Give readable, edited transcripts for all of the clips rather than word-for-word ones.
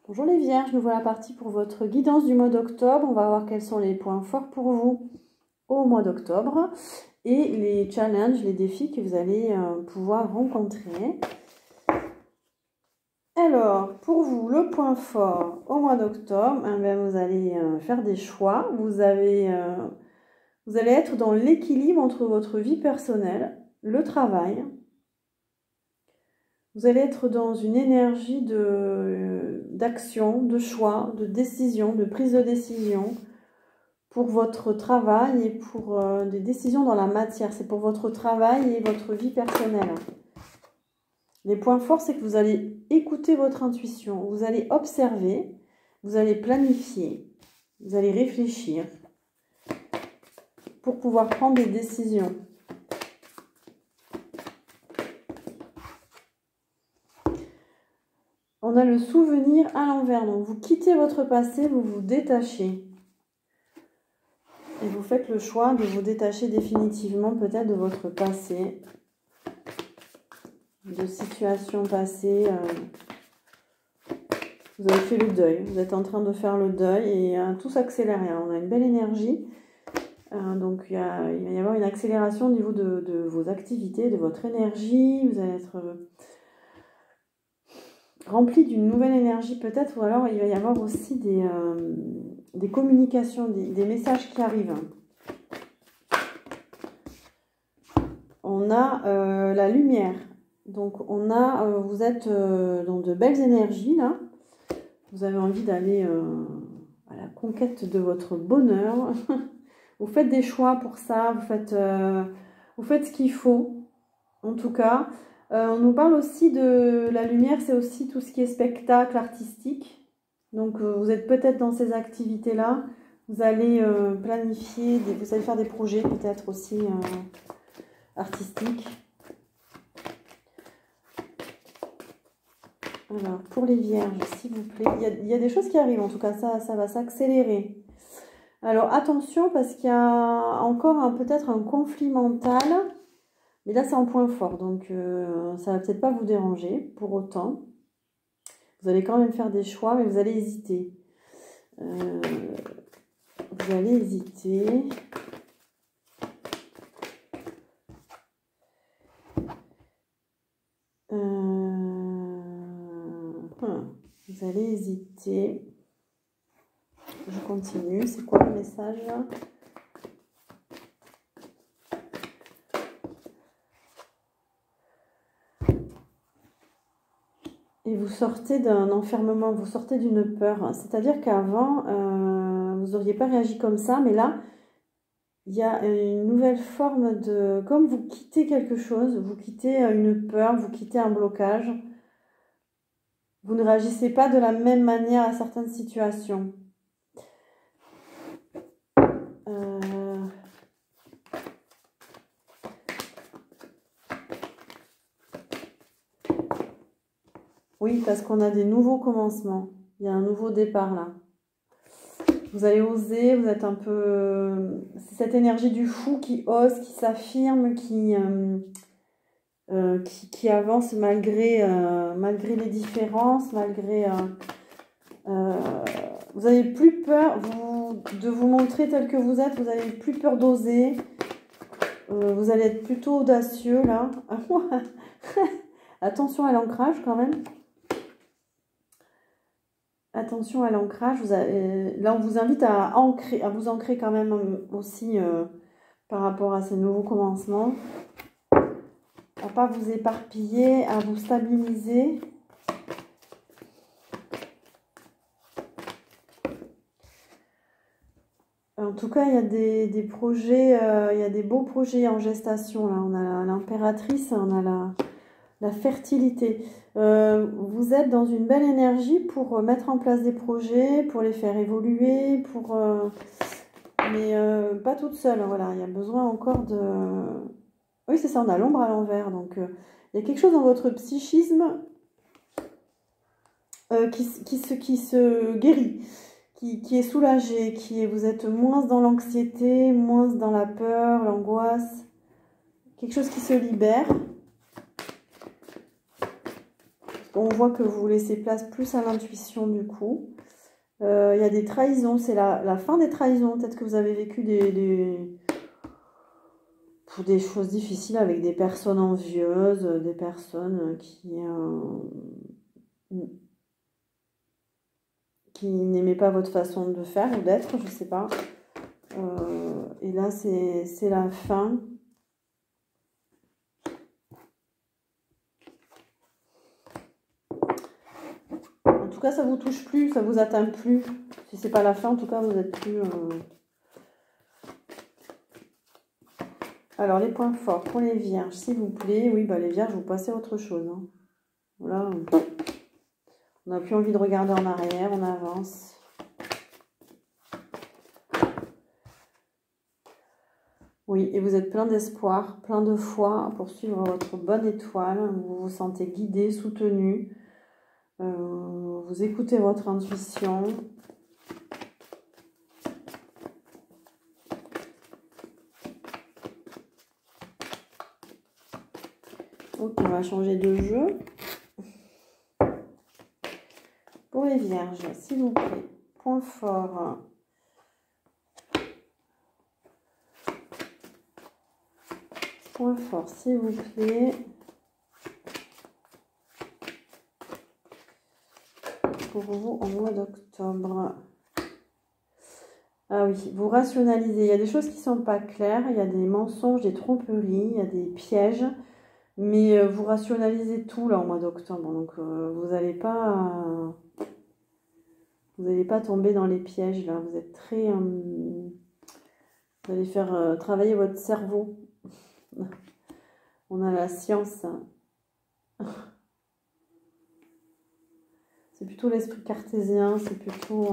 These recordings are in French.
Bonjour les Vierges, nous voilà partis pour votre guidance du mois d'octobre. On va voir quels sont les points forts pour vous au mois d'octobre et les challenges, les défis que vous allez pouvoir rencontrer. Alors, pour vous, le point fort au mois d'octobre, vous allez faire des choix. Vous allez être dans l'équilibre entre votre vie personnelle, le travail. Vous allez être dans une énergie d'action, de choix, de décision, de prise de décision pour votre travail et pour des décisions dans la matière. C'est pour votre travail et votre vie personnelle. Les points forts, c'est que vous allez écouter votre intuition, vous allez observer, vous allez planifier, vous allez réfléchir pour pouvoir prendre des décisions. On a le souvenir à l'envers. Donc, vous quittez votre passé, vous vous détachez. Et vous faites le choix de vous détacher définitivement peut-être de votre passé, de situations passées. Vous avez fait le deuil. Vous êtes en train de faire le deuil et tout s'accélère. On a une belle énergie. Donc, il va y avoir une accélération au niveau de vos activités, de votre énergie. Vous allez être rempli d'une nouvelle énergie peut-être, ou alors il va y avoir aussi des communications, des messages qui arrivent. On a la lumière, donc vous êtes dans de belles énergies là, vous avez envie d'aller à la conquête de votre bonheur, vous faites des choix pour ça, vous faites ce qu'il faut, en tout cas. On nous parle aussi de la lumière, c'est aussi tout ce qui est spectacle artistique. Donc vous êtes peut-être dans ces activités-là. Vous allez planifier, vous allez faire des projets peut-être aussi artistiques. Alors pour les Vierges, s'il vous plaît, il y a des choses qui arrivent, en tout cas ça va s'accélérer. Alors attention parce qu'il y a encore peut-être un conflit mental. Mais là, c'est en point fort, donc ça va peut-être pas vous déranger pour autant. Vous allez quand même faire des choix, mais vous allez hésiter. Vous allez hésiter. Vous allez hésiter. Je continue. C'est quoi le message là ? Et vous sortez d'un enfermement, vous sortez d'une peur. C'est-à-dire qu'avant, vous n'auriez pas réagi comme ça, mais là, il y a une nouvelle forme de... Comme vous quittez quelque chose, vous quittez une peur, vous quittez un blocage. Vous ne réagissez pas de la même manière à certaines situations. Oui, parce qu'on a des nouveaux commencements. Il y a un nouveau départ là. Vous allez oser, vous êtes un peu... C'est cette énergie du fou qui ose, qui s'affirme, qui avance malgré les différences, malgré... vous n'avez plus peur de vous montrer tel que vous êtes, vous n'avez plus peur d'oser. Vous allez être plutôt audacieux là. Attention à l'ancrage quand même. Attention à l'ancrage. Là, on vous invite à vous ancrer quand même aussi par rapport à ces nouveaux commencements. À ne pas vous éparpiller, à vous stabiliser. En tout cas, il y a des projets, il y a des beaux projets en gestation. Là, on a l'impératrice, on a la fertilité. Vous êtes dans une belle énergie pour mettre en place des projets, pour les faire évoluer, mais pas toute seule. Voilà, il y a besoin encore de... Oui, c'est ça, on a l'ombre à l'envers. Donc, il y a quelque chose dans votre psychisme qui se guérit, qui est soulagé, vous êtes moins dans l'anxiété, moins dans la peur, l'angoisse. Quelque chose qui se libère. On voit que vous laissez place plus à l'intuition du coup. Il y a des trahisons, c'est la fin des trahisons. Peut-être que vous avez vécu pour des choses difficiles avec des personnes envieuses, des personnes qui n'aimaient pas votre façon de faire ou d'être, je ne sais pas. Et là, c'est la fin. En tout cas, ça vous touche plus, ça vous atteint plus. Si c'est pas la fin, en tout cas, vous êtes plus... Alors, les points forts pour les vierges, s'il vous plaît. Oui, bah, les vierges, vous passez à autre chose. Hein. Voilà. On n'a plus envie de regarder en arrière, on avance. Oui, et vous êtes plein d'espoir, plein de foi pour suivre votre bonne étoile. Vous vous sentez guidé, soutenu. Vous écoutez votre intuition. Ok, on va changer de jeu. Pour les vierges, s'il vous plaît, point fort. Point fort, s'il vous plaît. Pour vous en mois d'octobre. Ah oui, vous rationalisez. Il y a des choses qui ne sont pas claires. Il y a des mensonges, des tromperies, il y a des pièges. Mais vous rationalisez tout là au mois d'octobre. Donc vous n'allez pas tomber dans les pièges là. Vous êtes très... vous allez faire travailler votre cerveau. On a la science. C'est plutôt l'esprit cartésien. C'est plutôt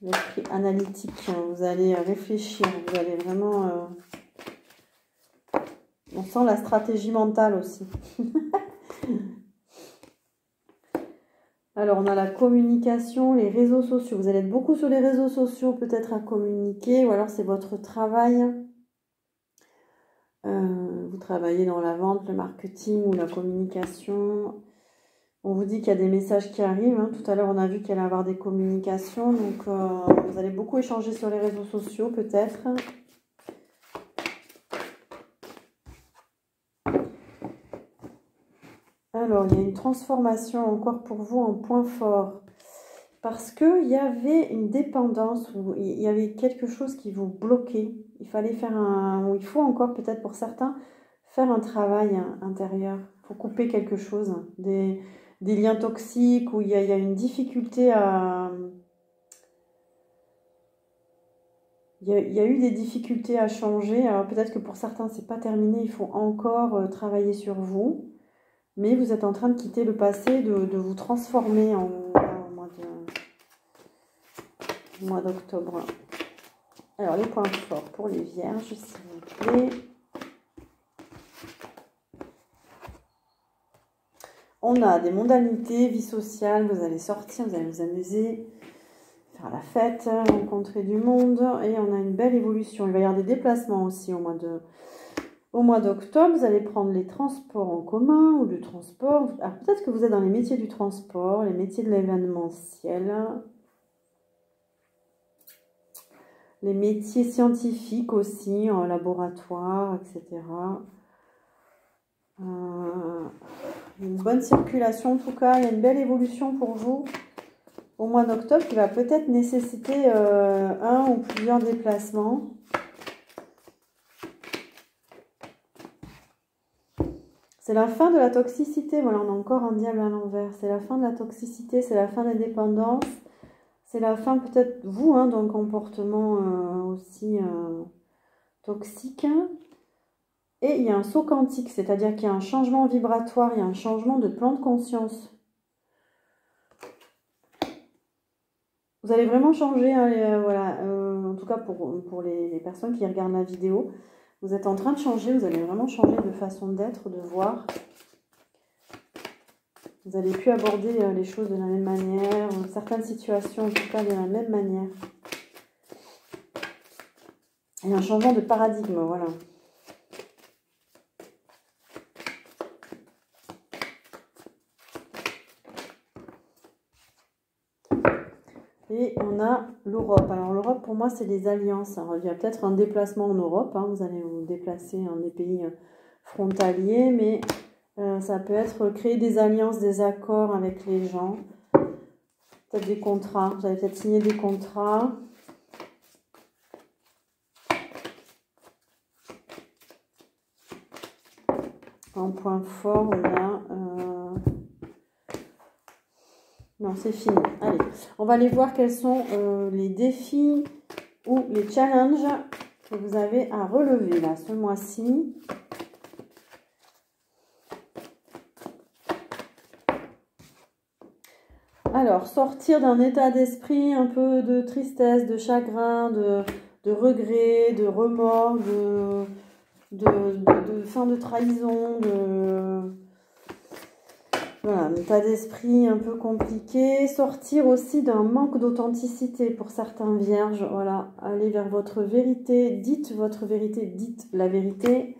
l'esprit analytique. Vous allez réfléchir. Vous allez vraiment... On sent la stratégie mentale aussi. Alors, on a la communication, les réseaux sociaux. Vous allez être beaucoup sur les réseaux sociaux, peut-être à communiquer, ou alors c'est votre travail. Vous travaillez dans la vente, le marketing ou la communication. On vous dit qu'il y a des messages qui arrivent. Hein. Tout à l'heure, on a vu qu'il allait y avoir des communications. Donc, vous allez beaucoup échanger sur les réseaux sociaux, peut-être. Alors, il y a une transformation encore pour vous en point fort. Parce qu'il y avait une dépendance, ou il y avait quelque chose qui vous bloquait. Il fallait faire ou il faut encore peut-être pour certains, faire un travail intérieur. Il faut couper quelque chose. Des liens toxiques où il y a une difficulté à... Il y a eu des difficultés à changer. Alors peut-être que pour certains, c'est pas terminé. Il faut encore travailler sur vous. Mais vous êtes en train de quitter le passé, de vous transformer en mois d'octobre. Alors, les points forts pour les vierges, s'il vous plaît. On a des mondanités, vie sociale, vous allez sortir, vous allez vous amuser, faire la fête, rencontrer du monde. Et on a une belle évolution. Il va y avoir des déplacements aussi au mois d'octobre. Vous allez prendre les transports en commun ou le transport. Alors, peut-être que vous êtes dans les métiers du transport, les métiers de l'événementiel. Les métiers scientifiques aussi, en laboratoire, etc. Une bonne circulation en tout cas, il y a une belle évolution pour vous au mois d'octobre qui va peut-être nécessiter un ou plusieurs déplacements. C'est la fin de la toxicité, voilà, on a encore un diable à l'envers. C'est la fin de la toxicité, c'est la fin de la dépendance. C'est la fin peut-être, vous, d'un comportement aussi toxique. Et il y a un saut quantique, c'est-à-dire qu'il y a un changement vibratoire, il y a un changement de plan de conscience. Vous allez vraiment changer, hein, voilà, en tout cas pour les personnes qui regardent la vidéo. Vous êtes en train de changer, vous allez vraiment changer de façon d'être, de voir. Vous n'allez plus aborder les choses de la même manière, certaines situations en tout cas de la même manière. Il y a un changement de paradigme, voilà. Et on a l'Europe. Alors l'Europe, pour moi, c'est les alliances. Alors, il y a peut-être un déplacement en Europe. Hein. Vous allez vous déplacer dans des pays frontaliers. Mais ça peut être créer des alliances, des accords avec les gens. Peut-être des contrats. Vous allez peut-être signer des contrats. En point fort, on a... Non, c'est fini. Allez, on va aller voir quels sont les défis ou les challenges que vous avez à relever là ce mois-ci. Alors, sortir d'un état d'esprit un peu de tristesse, de chagrin, de regret, de remords, de fin de trahison, voilà, un état d'esprit un peu compliqué. Sortir aussi d'un manque d'authenticité pour certains vierges. Voilà, aller vers votre vérité. Dites votre vérité, dites la vérité.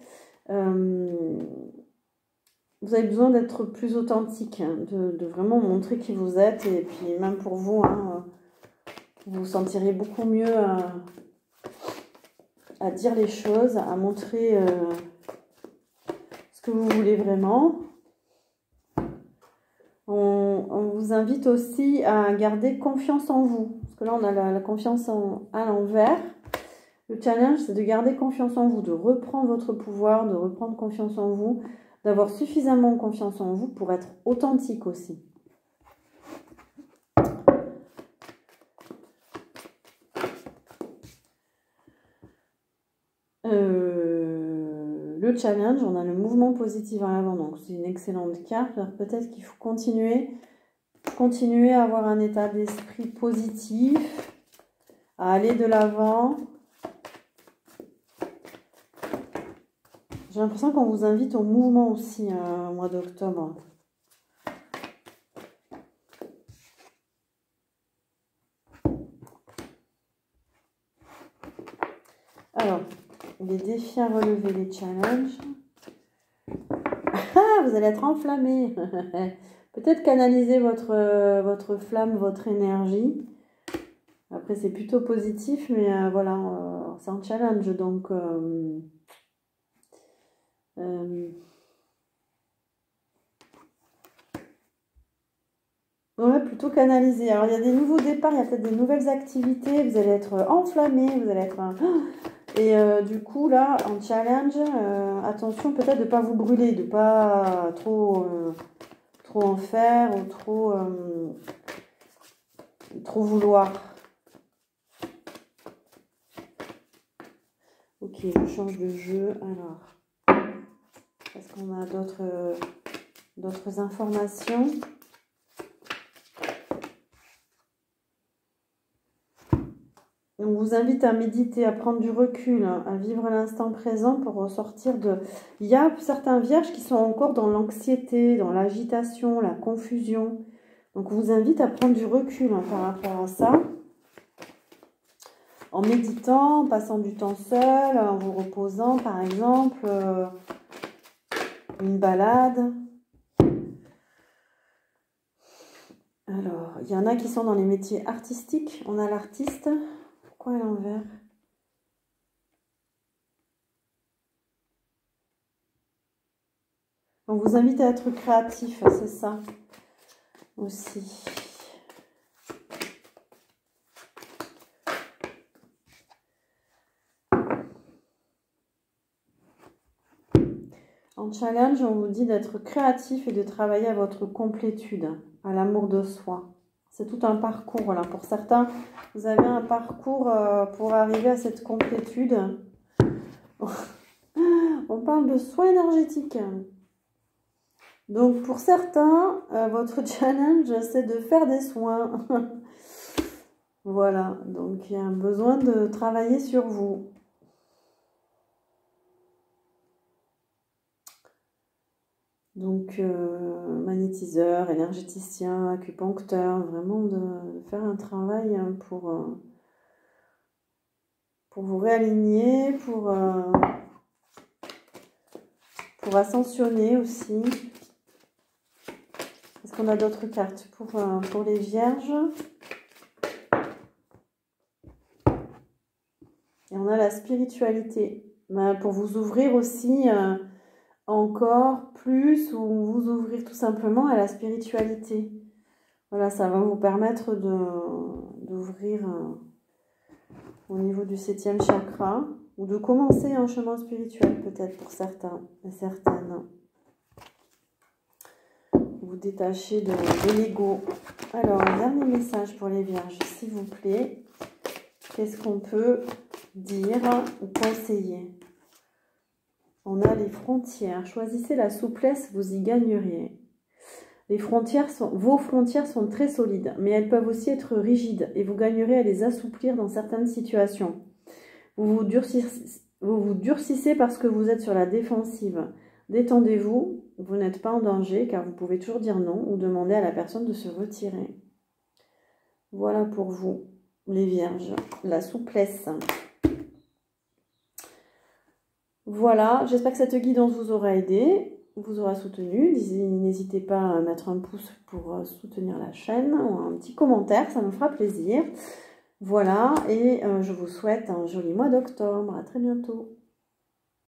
Vous avez besoin d'être plus authentique, hein, de vraiment montrer qui vous êtes. Et puis même pour vous, hein, vous vous sentirez beaucoup mieux à dire les choses, à montrer ce que vous voulez vraiment. On vous invite aussi à garder confiance en vous. Parce que là, on a la confiance à l'envers. Le challenge, c'est de garder confiance en vous, de reprendre votre pouvoir, de reprendre confiance en vous, d'avoir suffisamment confiance en vous pour être authentique aussi. Le challenge, on a le mouvement positif en avant, donc c'est une excellente carte. Peut-être qu'il faut continuer à avoir un état d'esprit positif, à aller de l'avant. J'ai l'impression qu'on vous invite au mouvement aussi au mois d'octobre. Alors, les défis à relever, les challenges. Ah, vous allez être enflammé. Peut-être canaliser votre flamme, votre énergie. Après, c'est plutôt positif, mais voilà, c'est un challenge. Donc, ouais, plutôt canaliser. Alors, il y a des nouveaux départs, il y a peut-être des nouvelles activités. Vous allez être enflammé, vous allez être... Et du coup, là, en challenge, attention peut-être de ne pas vous brûler, de ne pas trop en faire ou trop vouloir. Ok, je change de jeu. Alors, est-ce qu'on a d'autres informations ? On vous invite à méditer, à prendre du recul, à vivre l'instant présent pour ressortir de... Il y a certains vierges qui sont encore dans l'anxiété, dans l'agitation, la confusion. Donc, on vous invite à prendre du recul par rapport à ça. En méditant, en passant du temps seul, en vous reposant, par exemple, une balade. Alors, il y en a qui sont dans les métiers artistiques. On a l'artiste. Pourquoi à l'envers ? On vous invite à être créatif, c'est ça aussi. En challenge, on vous dit d'être créatif et de travailler à votre complétude, à l'amour de soi. C'est tout un parcours là. Pour certains, vous avez un parcours pour arriver à cette complétude. On parle de soins énergétiques. Donc pour certains, votre challenge, c'est de faire des soins. Voilà, donc il y a un besoin de travailler sur vous. Donc magnétiseur, énergéticien, acupuncteur, vraiment de faire un travail pour vous réaligner, pour ascensionner aussi. Est-ce qu'on a d'autres cartes pour les vierges ? Et on a la spiritualité. Pour vous ouvrir aussi encore plus ou vous ouvrir tout simplement à la spiritualité. Voilà, ça va vous permettre d'ouvrir au niveau du 7e chakra ou de commencer un chemin spirituel peut-être pour certains et certaines. Vous détacher de l'ego. Alors, un dernier message pour les vierges, s'il vous plaît. Qu'est-ce qu'on peut dire ou conseiller? On a les frontières. Choisissez la souplesse, vous y gagneriez. Vos frontières sont très solides, mais elles peuvent aussi être rigides et vous gagnerez à les assouplir dans certaines situations. Vous vous durcissez parce que vous êtes sur la défensive. Détendez-vous, vous n'êtes pas en danger car vous pouvez toujours dire non ou demander à la personne de se retirer. Voilà pour vous, les vierges, la souplesse. Voilà, j'espère que cette guidance vous aura aidé, vous aura soutenu. N'hésitez pas à mettre un pouce pour soutenir la chaîne ou un petit commentaire, ça me fera plaisir. Voilà, et je vous souhaite un joli mois d'octobre. À très bientôt.